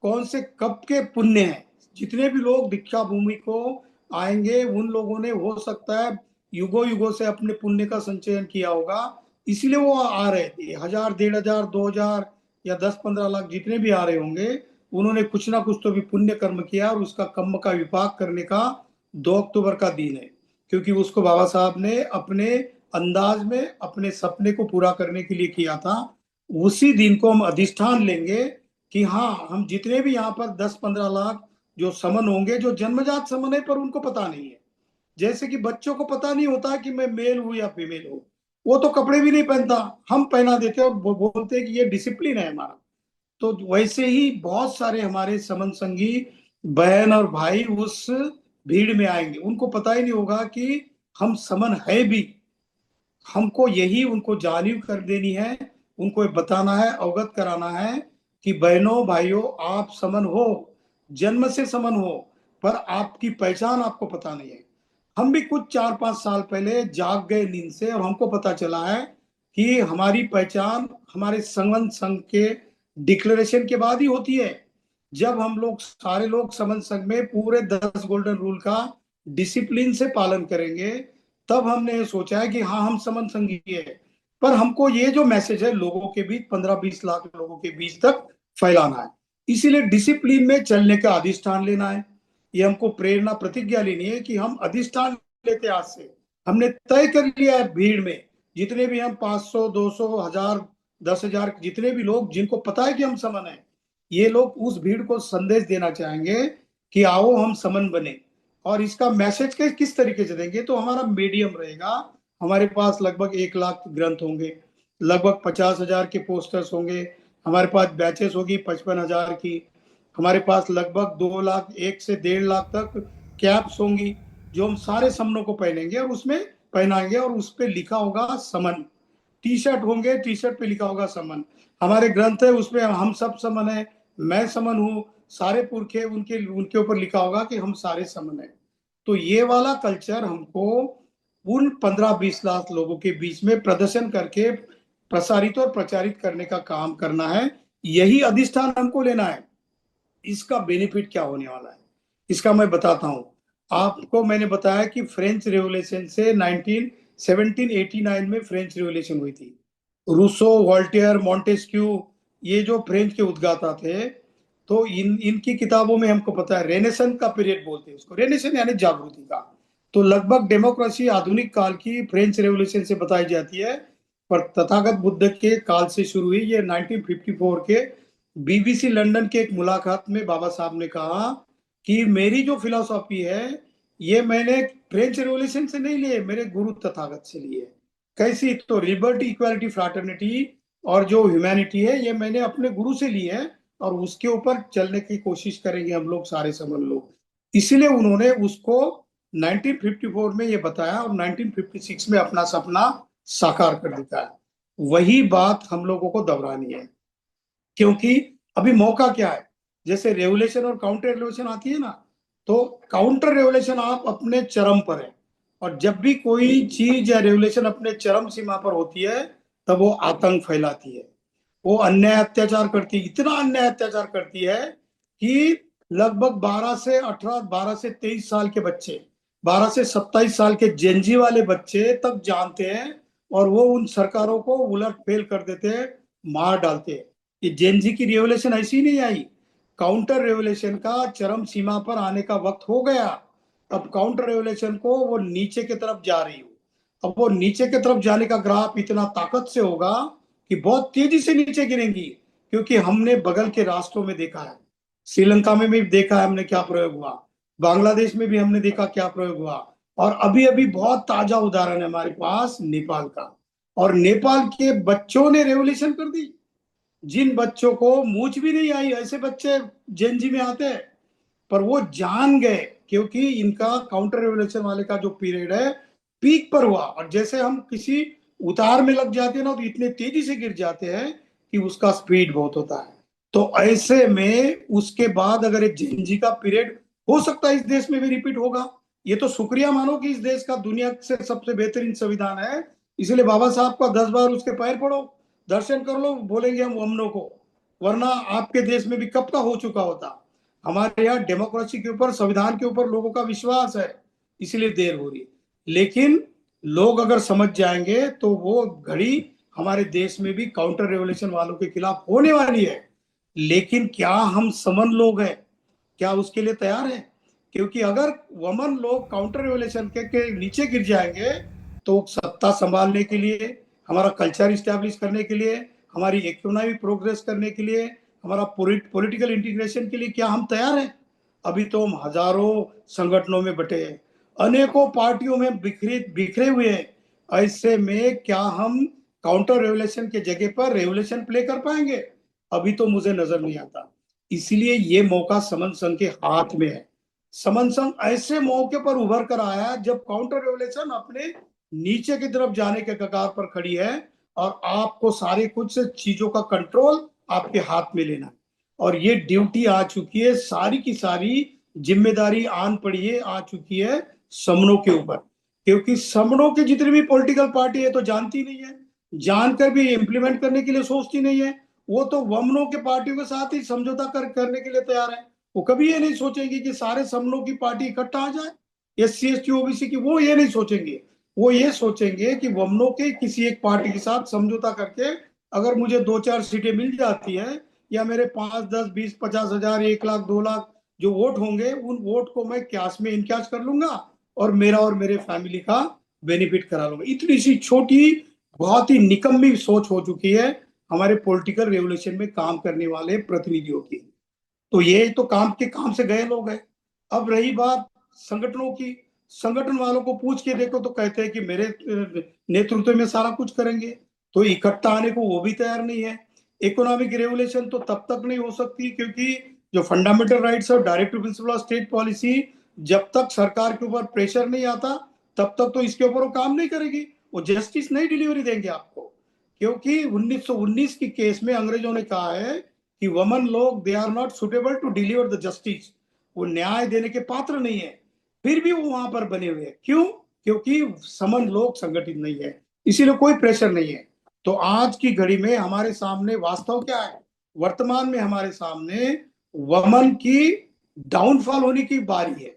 कौन से कब के पुण्य हैं, जितने भी लोग दीक्षा भूमि को आएंगे, उन लोगों ने हो सकता है युगों युगों से अपने पुण्य का संचयन किया होगा, इसलिए वो आ रहे थे। 1000, 1500, 2000 या 10-15 लाख जितने भी आ रहे होंगे, उन्होंने कुछ ना कुछ तो भी पुण्य कर्म किया, और उसका कर्म का विपाक करने का 2 अक्टूबर का दिन है। क्योंकि उसको बाबा साहब ने अपने अंदाज में अपने सपने को पूरा करने के लिए किया था। उसी दिन को हम अधिष्ठान लेंगे कि हाँ, हम जितने भी यहाँ पर 10-15 लाख जो समन होंगे, जो जन्मजात समन है पर उनको पता नहीं है, जैसे कि बच्चों को पता नहीं होता कि मैं मेल हूं या फीमेल हूं, वो तो कपड़े भी नहीं पहनता, हम पहना देते हैं और बोलते हैं कि ये डिसिप्लिन है हमारा। तो वैसे ही बहुत सारे हमारे समन संगी बहन और भाई उस भीड़ में आएंगे। उनको पता ही नहीं होगा कि हम समन है भी। हमको यही उनको जालिम कर देनी है, उनको ये बताना है, अवगत कराना है कि बहनों भाइयों आप समन हो, जन्म से समन हो, पर आपकी पहचान आपको पता नहीं है। हम भी कुछ 4-5 साल पहले जाग गए नींद से और हमको पता चला है कि हमारी पहचान हमारे संबंध संघ के डिक्लेरेशन के बाद ही होती है। जब हम लोग सारे लोग संबंध संघ में पूरे 10 गोल्डन रूल का डिसिप्लिन से पालन करेंगे, तब हमने ये सोचा है कि हाँ हम समन संघी है। पर हमको ये जो मैसेज है लोगों के बीच, 15-20 लाख लोगों के बीच तक फैलाना है। इसीलिए डिसिप्लिन में चलने का अधिष्ठान लेना है। ये हमको प्रेरणा प्रतिज्ञा लेनी है कि हम अधिष्ठान लेते आज से। हमने तय कर लिया है भीड़ में जितने भी हम 500 200 1000 10,000 जितने भी लोग जिनको पता है कि हम समन है, ये लोग उस भीड़ को संदेश देना चाहेंगे कि आओ हम समन बने। और इसका मैसेज के किस तरीके से देंगे, तो हमारा मीडियम रहेगा। हमारे पास लगभग 1 लाख ग्रंथ होंगे, लगभग 50,000 के पोस्टर्स होंगे, हमारे पास बैचेस होगी 55,000 की, हमारे पास लगभग 2 लाख 1 से 1.5 लाख तक कैप्स होंगी जो हम सारे समनों को पहनेंगे और उसमें पहनाएंगे और उस पर लिखा होगा समन। टी शर्ट होंगे, टी शर्ट पे लिखा होगा समन। हमारे ग्रंथ है उसमें हम सब समन है, मैं समन हूँ, सारे पुरखे उनके उनके ऊपर लिखा होगा कि हम सारे समन है। तो ये वाला कल्चर हमको उन 15-20 लाख लोगों के बीच में प्रदर्शन करके प्रसारित और प्रचारित करने का काम करना है। यही अधिष्ठान हमको लेना है। इसका बेनिफिट क्या होने वाला है इसका मैं बताता हूं आपको। मैंने बताया कि फ्रेंच रेवोल्यूशन से 1789 में फ्रेंच रेवोल्यूशन हुई थी। रूसो, वॉल्टेयर, मॉन्टेस्क्यू, ये जो फ्रेंच के उद्गाता थे, तो इनकी किताबों में हमको पता है रेनेसन का पीरियड बोलते हैं उसको, रेनेसन यानी जागृति का। तो लगभग डेमोक्रेसी आधुनिक काल की फ्रेंच रेवोल्यूशन से बताई जाती है, पर तथागत बुद्ध के काल से शुरू हुई। ये 1954 के बीबीसी लंदन के एक मुलाकात में बाबा साहब ने कहा कि मेरी जो फिलॉसफी है ये मैंने फ्रेंच रेवोल्यूशन से नहीं लिए, मेरे गुरु तथागत से लिए। कैसी, तो लिबर्टी, इक्वालिटी, फ्राटर्निटी और जो ह्यूमैनिटी है ये मैंने अपने गुरु से ली है और उसके ऊपर चलने की कोशिश करेंगे हम लोग सारे समझ लोग। इसीलिए उन्होंने उसको 1954 में ये बताया और 1956 में अपना सपना साकार कर दिखाया। वही बात हम लोगों को दोहरानी है, क्योंकि अभी मौका क्या है। जैसे रेवुलेशन और काउंटर रेवुलेशन आती है ना, तो काउंटर रेवुलेशन आप अपने चरम पर है, और जब भी कोई चीज या रेवुलेशन अपने चरम सीमा पर होती है तब वो आतंक फैलाती है, वो अन्याय अत्याचार करती है। इतना अन्याय अत्याचार करती है कि लगभग 12 से 18, 12 से 23 साल के बच्चे, 12 से 27 साल के जेंजी वाले बच्चे तक जानते हैं, और वो उन सरकारों को उलट फेल कर देते हैं, मार डालते हैं। ये जेनजी की रेवोल्यूशन ऐसी नहीं आई, काउंटर रेवोल्यूशन का चरम सीमा पर आने का वक्त हो गया। अब काउंटर रेवोल्यूशन को वो नीचे की तरफ जा रही हो। अब वो नीचे की तरफ जाने का ग्राफ इतना ताकत से होगा कि बहुत तेजी से नीचे गिरेंगी, क्योंकि हमने बगल के राष्ट्रों में देखा है, श्रीलंका में भी देखा है हमने क्या प्रयोग हुआ, बांग्लादेश में भी हमने देखा क्या प्रयोग हुआ, और अभी अभी बहुत ताजा उदाहरण है हमारे पास नेपाल का। और नेपाल के बच्चों ने रेवोल्यूशन कर दी। जिन बच्चों को मूछ भी नहीं आई, ऐसे बच्चे जेनजी में आते हैं, पर वो जान गए क्योंकि इनका काउंटर रेवोल्यूशन वाले का जो पीरियड है पीक पर हुआ। और जैसे हम किसी उतार में लग जाते हैं ना, तो इतने तेजी से गिर जाते हैं कि उसका स्पीड बहुत होता है। तो ऐसे में उसके बाद अगर एक जेनजी का पीरियड हो सकता है इस देश में भी रिपीट होगा। ये तो शुक्रिया मानो कि इस देश का दुनिया से सबसे बेहतरीन संविधान है, इसलिए बाबा साहब का 10 बार उसके पैर पड़ो, दर्शन कर लो, बोलेंगे हम हमनों को। वरना आपके देश में भी कब का हो चुका होता। हमारे यहाँ डेमोक्रेसी के ऊपर, संविधान के ऊपर लोगों का विश्वास है, इसलिए देर हो रही है। लेकिन लोग अगर समझ जाएंगे तो वो घड़ी हमारे देश में भी काउंटर रेवोल्यूशन वालों के खिलाफ होने वाली है। लेकिन क्या हम समन लोग हैं, क्या उसके लिए तैयार है? क्योंकि अगर वमन लोग काउंटर रेवोल्यूशन के नीचे गिर जाएंगे तो सत्ता संभालने के लिए, हमारा कल्चर स्टैब्लिश करने के लिए, हमारी इकोनॉमी प्रोग्रेस करने के लिए, हमारा पॉलिटिकल इंटीग्रेशन के लिए क्या हम तैयार हैं? अभी तो हम हजारों संगठनों में बटे हैं, अनेकों पार्टियों में बिखरे बिखरे हुए हैं। ऐसे में क्या हम काउंटर रेवोल्यूशन के जगह पर रेवोल्यूशन प्ले कर पाएंगे? अभी तो मुझे नजर नहीं आता। इसलिए ये मौका समन संघ के हाथ में है। समन संघ ऐसे मौके पर उभर कर आया जब काउंटर रेवोल्यूशन अपने नीचे की तरफ जाने के कगार पर खड़ी है, और आपको सारे कुछ चीजों का कंट्रोल आपके हाथ में लेना है। और ये ड्यूटी आ चुकी है, सारी की सारी जिम्मेदारी आन पड़ी है, आ चुकी है समनों के ऊपर। क्योंकि समनों की जितनी भी पॉलिटिकल पार्टी है तो जानती नहीं है, जानकर भी इम्प्लीमेंट करने के लिए सोचती नहीं है। वो तो वमनों के पार्टियों के साथ ही समझौता करने के लिए तैयार है। वो कभी ये नहीं सोचेंगे कि सारे समनों की पार्टी इकट्ठा आ जाए, SC ST OBC की, वो ये नहीं सोचेंगे। वो ये सोचेंगे कि वमनों के किसी एक पार्टी के साथ समझौता करके अगर मुझे 2-4 सीटें मिल जाती है, या मेरे 5, 10, 20, 50 हजार, 1 लाख, 2 लाख जो वोट होंगे, उन वोट को मैं कैश में इनकैश कर लूंगा और मेरा और मेरे फैमिली का बेनिफिट करा लूंगा। इतनी सी छोटी, बहुत ही निकम्मी सोच हो चुकी है हमारे पॉलिटिकल रेवोल्यूशन में काम करने वाले प्रतिनिधियों की। तो ये तो काम से गए लोग हैं। अब रही बात संगठनों की, संगठन वालों को पूछ के देखो तो कहते हैं कि मेरे नेतृत्व में सारा कुछ करेंगे। तो इकट्ठा आने को वो भी तैयार नहीं है। इकोनॉमिक रेवोल्यूशन तो तब तक नहीं हो सकती, क्योंकि जो फंडामेंटल राइट्स और directive principle of state policy, जब तक सरकार के ऊपर प्रेशर नहीं आता तब तक तो इसके ऊपर वो काम नहीं करेगी। वो जस्टिस नहीं डिलीवरी देंगे आपको। क्योंकि 1919 की केस में अंग्रेजों ने कहा है कि वमन लोग they are not suitable to deliver the justice, वो न्याय देने के पात्र नहीं है। फिर भी वो वहां पर बने हुए हैं। क्यों? क्योंकि समन लोग संगठित नहीं है, इसीलिए कोई प्रेशर नहीं है। तो आज की घड़ी में हमारे सामने वास्तव क्या है? वर्तमान में हमारे सामने वमन की डाउनफॉल होने की बारी है।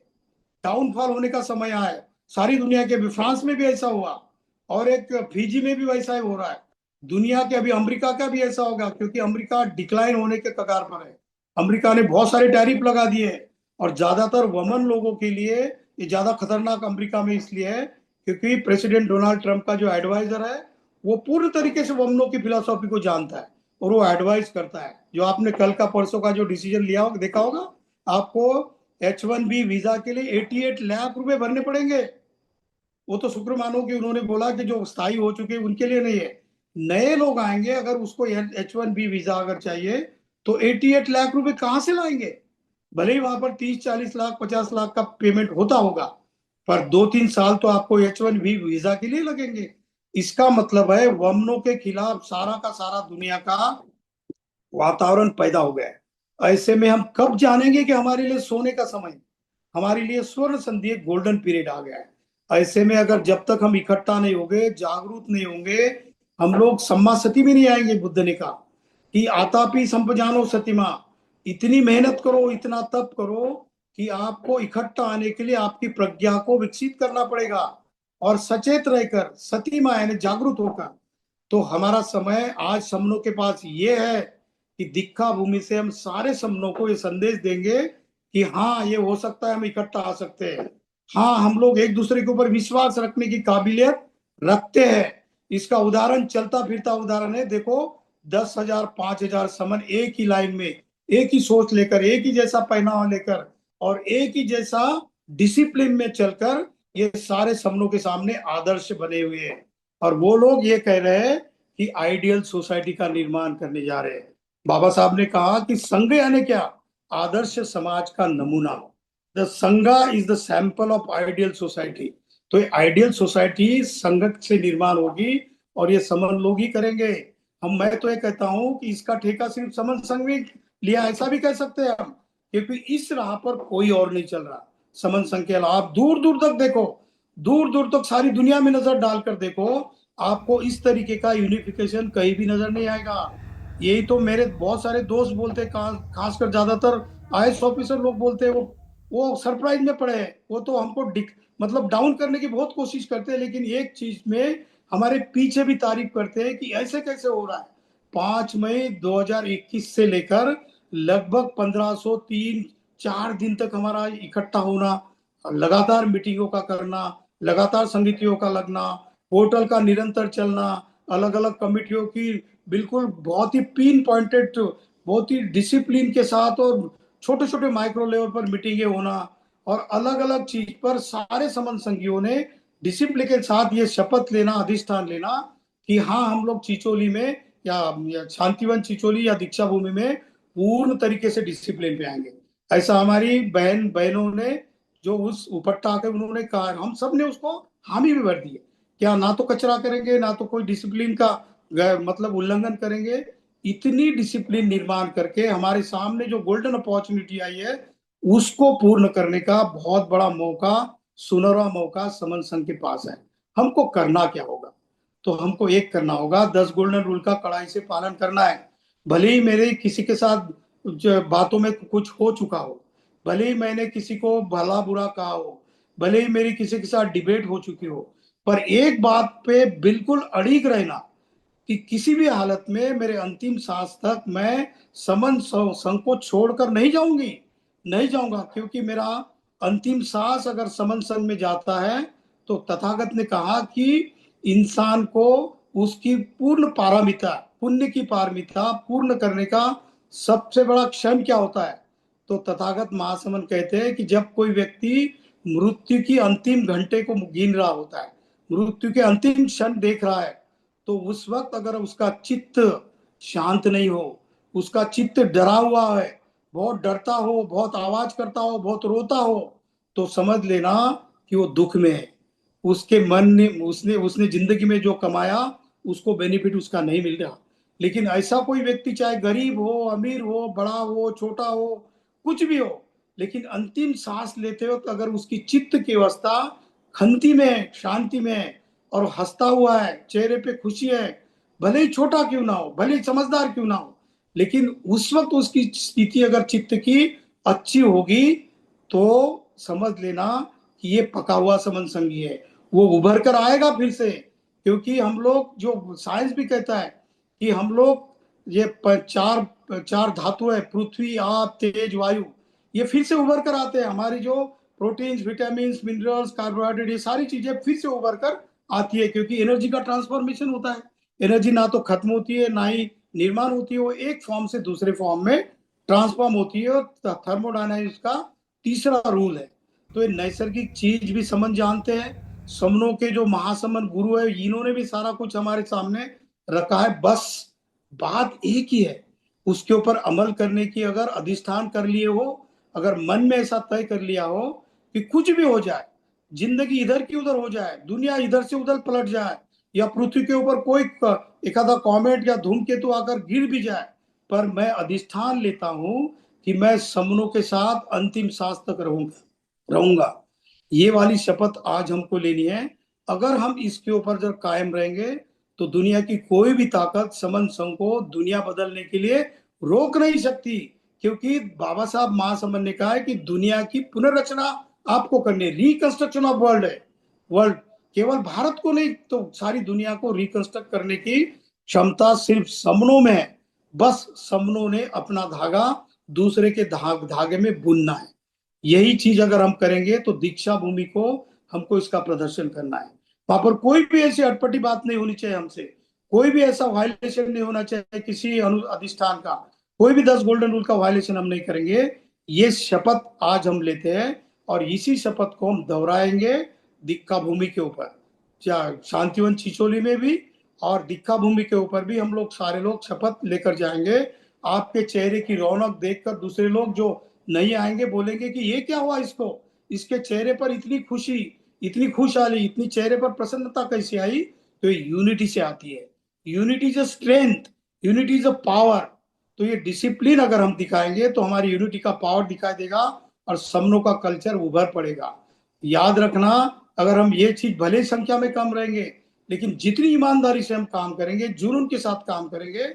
डाउनफॉल होने का समय आया है। सारी दुनिया के भी, फ्रांस में भी ऐसा हुआ, और एक फिजी में भी वैसा ही हो रहा है। दुनिया के अभी अमेरिका का भी ऐसा होगा, क्योंकि अमेरिका डिक्लाइन होने के कगार पर है। अमेरिका ने बहुत सारे टैरिफ लगा दिए हैं, और ज्यादातर वमन लोगों के लिए ये ज्यादा खतरनाक अमेरिका में इसलिए है क्योंकि प्रेसिडेंट डोनाल्ड ट्रंप का जो एडवाइजर है, वो पूर्ण तरीके से वमनों की फिलोसॉफी को जानता है और वो एडवाइस करता है। जो आपने कल का परसों का जो डिसीजन लिया होगा, देखा होगा आपको, H1B वीजा के लिए 88 लाख रुपए भरने पड़ेंगे। वो तो शुक्र मानो कि उन्होंने बोला कि जो स्थायी हो चुके उनके लिए नहीं है। नए लोग आएंगे, अगर उसको H1B वीजा अगर चाहिए तो 88 लाख रुपए कहां से लाएंगे? भले ही वहां पर 30-40 लाख 50 लाख का पेमेंट होता होगा, पर 2-3 साल तो आपको H1B वीजा के लिए लगेंगे। इसका मतलब है वमनों के खिलाफ सारा का सारा दुनिया का वातावरण पैदा हो गया है। ऐसे में हम कब जानेंगे कि हमारे लिए सोने का समय, हमारे लिए स्वर्ण संधि, गोल्डन पीरियड आ गया है। ऐसे में अगर जब तक हम इकट्ठा नहीं होंगे, जागरूक नहीं होंगे, हम लोग सम्मा सती भी नहीं आएंगे। बुद्ध ने कहा कि आतापि संपजानो सतीमा, इतनी मेहनत करो, इतना तप करो कि आपको इकट्ठा आने के लिए आपकी प्रज्ञा को विकसित करना पड़ेगा, और सचेत रहकर, सतीमा यानी जागरूक होकर। तो हमारा समय आज समनों के पास ये है कि दीक्षा भूमि से हम सारे समनों को ये संदेश देंगे कि हाँ, ये हो सकता है, हम इकट्ठा आ सकते हैं। हाँ, हम लोग एक दूसरे के ऊपर विश्वास रखने की काबिलियत रखते हैं। इसका उदाहरण, चलता फिरता उदाहरण है। देखो, 10,000 5,000 समन एक ही लाइन में, एक ही सोच लेकर, एक ही जैसा पहनावा लेकर और एक ही जैसा डिसिप्लिन में चलकर ये सारे समनों के सामने आदर्श बने हुए हैं। और वो लोग ये कह रहे हैं कि आइडियल सोसाइटी का निर्माण करने जा रहे हैं। बाबा साहब ने कहा कि संघ यानी क्या? आदर्श समाज का नमूना। द संघा is the sample of ideal society. तो आइडियल सोसाइटी संघ से निर्माण होगी, और ये समन लोग ही करेंगे। मैं तो ये कहता हूं कि इसका ठेका सिर्फ समन संघ में लिया, ऐसा भी कह सकते हैं हम, क्योंकि इस राह पर कोई और नहीं चल रहा। समन संघ के अलावा आप दूर दूर तक देखो, दूर दूर तक सारी दुनिया में नजर डालकर देखो, आपको इस तरीके का यूनिफिकेशन कहीं भी नजर नहीं आएगा। यही तो मेरे बहुत सारे दोस्त बोलते हैं, खासकर ज्यादातर IAS ऑफिसर लोग बोलते हैं, वो सरप्राइज में पड़े हैं। वो तो हमको मतलब डाउन करने की बहुत कोशिश करते हैं, लेकिन एक चीज में हमारे पीछे भी तारीफ करते हैं कि ऐसे कैसे हो रहा है। 5 मई 2021 से लेकर लगभग 1503-4 दिन तक हमारा इकट्ठा होना, लगातार मीटिंगों का करना, लगातार समितियों का लगना, पोर्टल का निरंतर चलना, अलग अलग कमिटियों की बिल्कुल बहुत ही पिन पॉइंटेड, बहुत ही डिसिप्लिन के साथ, और छोटे छोटे माइक्रो लेवल पर मीटिंगें होना, और अलग अलग चीज पर सारे समन संघियों ने डिसिप्लिन के साथ ये शपथ लेना, अधिष्ठान लेना कि हाँ, हम लोग चिचोली में या शांतिवन चिचोली या दीक्षा भूमि में पूर्ण तरीके से डिसिप्लिन पे आएंगे। ऐसा हमारी बहनों ने जो उस उपट्टा आके उन्होंने कहा, हम सब ने उसको हामी भी भर दी है। क्या ना तो कचरा करेंगे, ना तो कोई डिसिप्लिन का मतलब उल्लंघन करेंगे। इतनी डिसिप्लिन निर्माण करके हमारे सामने जो गोल्डन अपॉर्चुनिटी आई है उसको पूर्ण करने का बहुत बड़ा मौका, सुनहरा मौका समन संघ के पास है। हमको करना क्या होगा? तो हमको एक करना होगा, 10 गोल्डन रूल का कड़ाई से पालन करना है। भले ही मेरे किसी के साथ बातों में कुछ हो चुका हो, भले ही मैंने किसी को भला बुरा कहा हो, भले ही मेरी किसी के साथ डिबेट हो चुकी हो, पर एक बात पे बिल्कुल अड़िग रहना कि किसी भी हालत में मेरे अंतिम सांस तक मैं समन संघ को छोड़कर नहीं जाऊंगी, नहीं जाऊंगा। क्योंकि मेरा अंतिम सांस अगर समन संघ में जाता है तो तथागत ने कहा कि इंसान को उसकी पूर्ण पारमिता, पुण्य की पारमिता पूर्ण करने का सबसे बड़ा क्षण क्या होता है? तो तथागत महासमन कहते हैं कि जब कोई व्यक्ति मृत्यु की अंतिम घंटे को गिन रहा होता है, मृत्यु के अंतिम क्षण देख रहा है, तो उस वक्त अगर उसका चित्त शांत नहीं हो, उसका चित्त डरा हुआ है, बहुत डरता हो, बहुत आवाज करता हो, बहुत रोता हो, तो समझ लेना कि वो दुख में है। उसके मन ने उसने उसने जिंदगी में जो कमाया उसको बेनिफिट उसका नहीं मिल रहा। लेकिन ऐसा कोई व्यक्ति चाहे गरीब हो, अमीर हो, बड़ा हो, छोटा हो, कुछ भी हो, लेकिन अंतिम सांस लेते वक्त अगर उसकी चित्त की अवस्था खंती में, शांति में और हंसता हुआ है, चेहरे पे खुशी है, भले ही छोटा क्यों ना हो, भले ही समझदार क्यों ना हो, लेकिन उस वक्त उसकी स्थिति अगर चित्त की अच्छी होगी तो समझ लेना कि ये पका हुआ समन संगी है, वो उभर कर आएगा फिर से। क्योंकि हम लोग, जो साइंस भी कहता है कि हम लोग ये चार चार धातु है, पृथ्वी, आप, तेज, वायु, ये फिर से उभर कर आते हैं। हमारी जो प्रोटीन्स, विटामिन, मिनरल्स, कार्बोहाइड्रेट, ये सारी चीजें फिर से उभर कर आती है। क्योंकि एनर्जी का ट्रांसफॉर्मेशन होता है, एनर्जी ना तो खत्म होती है ना ही निर्माण होती है, वो एक फॉर्म से दूसरे फॉर्म में ट्रांसफॉर्म होती है। और थर्मोडायनामिक्स का तीसरा रूल है। तो ये नैसर्गिक चीज भी समन जानते हैं। समनों के जो महासमन गुरु है, इन्होंने भी सारा कुछ हमारे सामने रखा है। बस बात एक ही है, उसके ऊपर अमल करने की अगर अधिष्ठान कर लिए हो, अगर मन में ऐसा तय कर लिया हो कि कुछ भी हो जाए, जिंदगी इधर की उधर हो जाए, दुनिया इधर से उधर पलट जाए, या पृथ्वी के ऊपर कोई एक आधा कॉमेट या धूमकेतु आकर गिर भी जाए, पर मैं अधिष्ठान लेता हूं कि मैं समनों के साथ अंतिम सांस तक रहूंगा। ये वाली शपथ आज हमको लेनी है। अगर हम इसके ऊपर जब कायम रहेंगे तो दुनिया की कोई भी ताकत समन संघ को दुनिया बदलने के लिए रोक नहीं सकती। क्योंकि बाबा साहब महासमन ने कहा है कि दुनिया की पुनर्रचना आपको करनी, रिकंस्ट्रक्शन ऑफ वर्ल्ड है। वर्ल्ड केवल भारत को नहीं, तो सारी दुनिया को रिकंस्ट्रक्ट करने की क्षमता सिर्फ समनों में है। बस समनों ने अपना धागा दूसरे के धागे में बुनना है। यही चीज अगर हम करेंगे तो दीक्षा भूमि को हमको इसका प्रदर्शन करना है। वहां पर कोई भी ऐसी अटपटी बात नहीं होनी चाहिए हमसे, कोई भी ऐसा वायलेशन नहीं होना चाहिए किसी अधिष्ठान का, कोई भी 10 गोल्डन रूल का वायलेशन हम नहीं करेंगे। ये शपथ आज हम लेते हैं और इसी शपथ को हम दोहराएंगे दीक्षा भूमि के ऊपर, शांतिवन चिचोली में भी और दीक्षा भूमि के ऊपर भी हम लोग सारे लोग शपथ लेकर जाएंगे। आपके चेहरे की रौनक देखकर दूसरे लोग जो नहीं आएंगे बोलेंगे कि ये क्या हुआ इसको, इसके चेहरे पर इतनी खुशी, इतनी खुशहाली, इतनी चेहरे पर प्रसन्नता कैसे आई? तो ये यूनिटी से आती है। Unity is a strength, unity is a power. तो ये डिसिप्लिन अगर हम दिखाएंगे तो हमारी यूनिटी का पावर दिखाई देगा और समनों का कल्चर उभर पड़ेगा। याद रखना, अगर हम ये चीज, भले संख्या में कम रहेंगे, लेकिन जितनी ईमानदारी से हम काम करेंगे, जुनून के साथ काम करेंगे,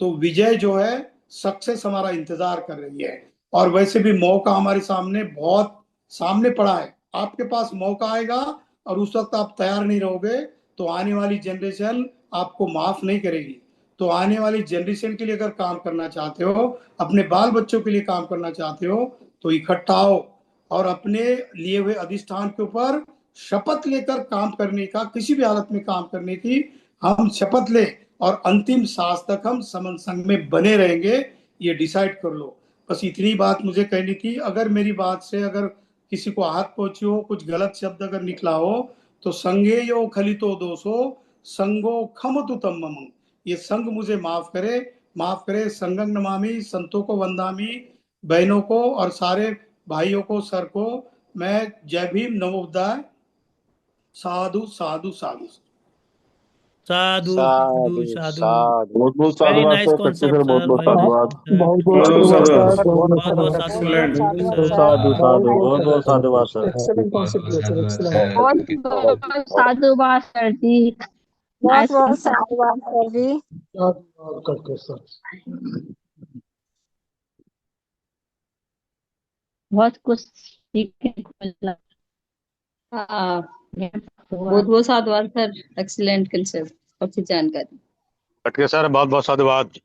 तो विजय जो है, सक्सेस हमारा इंतजार कर रही है। और वैसे भी मौका हमारे सामने बहुत सामने पड़ा है। आपके पास मौका आएगा और उस वक्त आप तैयार नहीं रहोगे तो आने वाली जनरेशन आपको माफ नहीं करेगी। तो आने वाली जनरेशन के लिए अगर काम करना चाहते हो, अपने बाल बच्चों के लिए काम करना चाहते हो, तो इकट्ठा आओ और अपने लिए हुए अधिष्ठान के ऊपर शपथ लेकर काम करने का, किसी भी हालत में काम करने की हम शपथ ले, और अंतिम सांस तक हम समन संघ में बने रहेंगे, ये डिसाइड कर लो। बस इतनी बात मुझे कहनी थी। अगर मेरी बात से अगर किसी को आहत पहुंची हो, कुछ गलत शब्द अगर निकला हो, तो संगे यो खलितो दोषो संगो खमतु तम मम, ये संघ मुझे माफ करे, माफ करे। संगम नमामि, संतों को वंदामि, बहनों को और सारे भाइयों को, सर को मैं जय भीम नमो बुद्धाय, साधु साधु साधु।
साधु
साधु
साधु साधु।
साधु।
बहुत बहुत
वेरी
साधुवाद
नाइस
सर, सच्चे सर,
कॉन्सेप्ट
बहुत
सर,
बहुत
वेरी नाइस
साधुवाद।
बहुत
कॉन्सेप्ट।
बहुत
बहुत
साधुवाद
साधुवाद
सर, बहुत
बहुत बहुत
बहुत
साधुवाद
एक्सीलेंट
सर।
साधु साधु, बहुत बहुत साधुवाद सर।
एक्सेलेंट कॉन्सेप्ट दिया सर, एक्सेलेंट।
बहुत बहुत साधुवाद सर जी।
बहुत
नाइस
बहुत
कॉन्सेप्ट।
साधुवाद सर जी।
करके सर,
बहुत कुछ सीखने को मिला।
हाँ,
बहुत
बहुत साधुवाद सर, एक्सीलेंट कंसेप्ट, अच्छी जानकारी।
खटके सर, बहुत बहुत साधुवाद।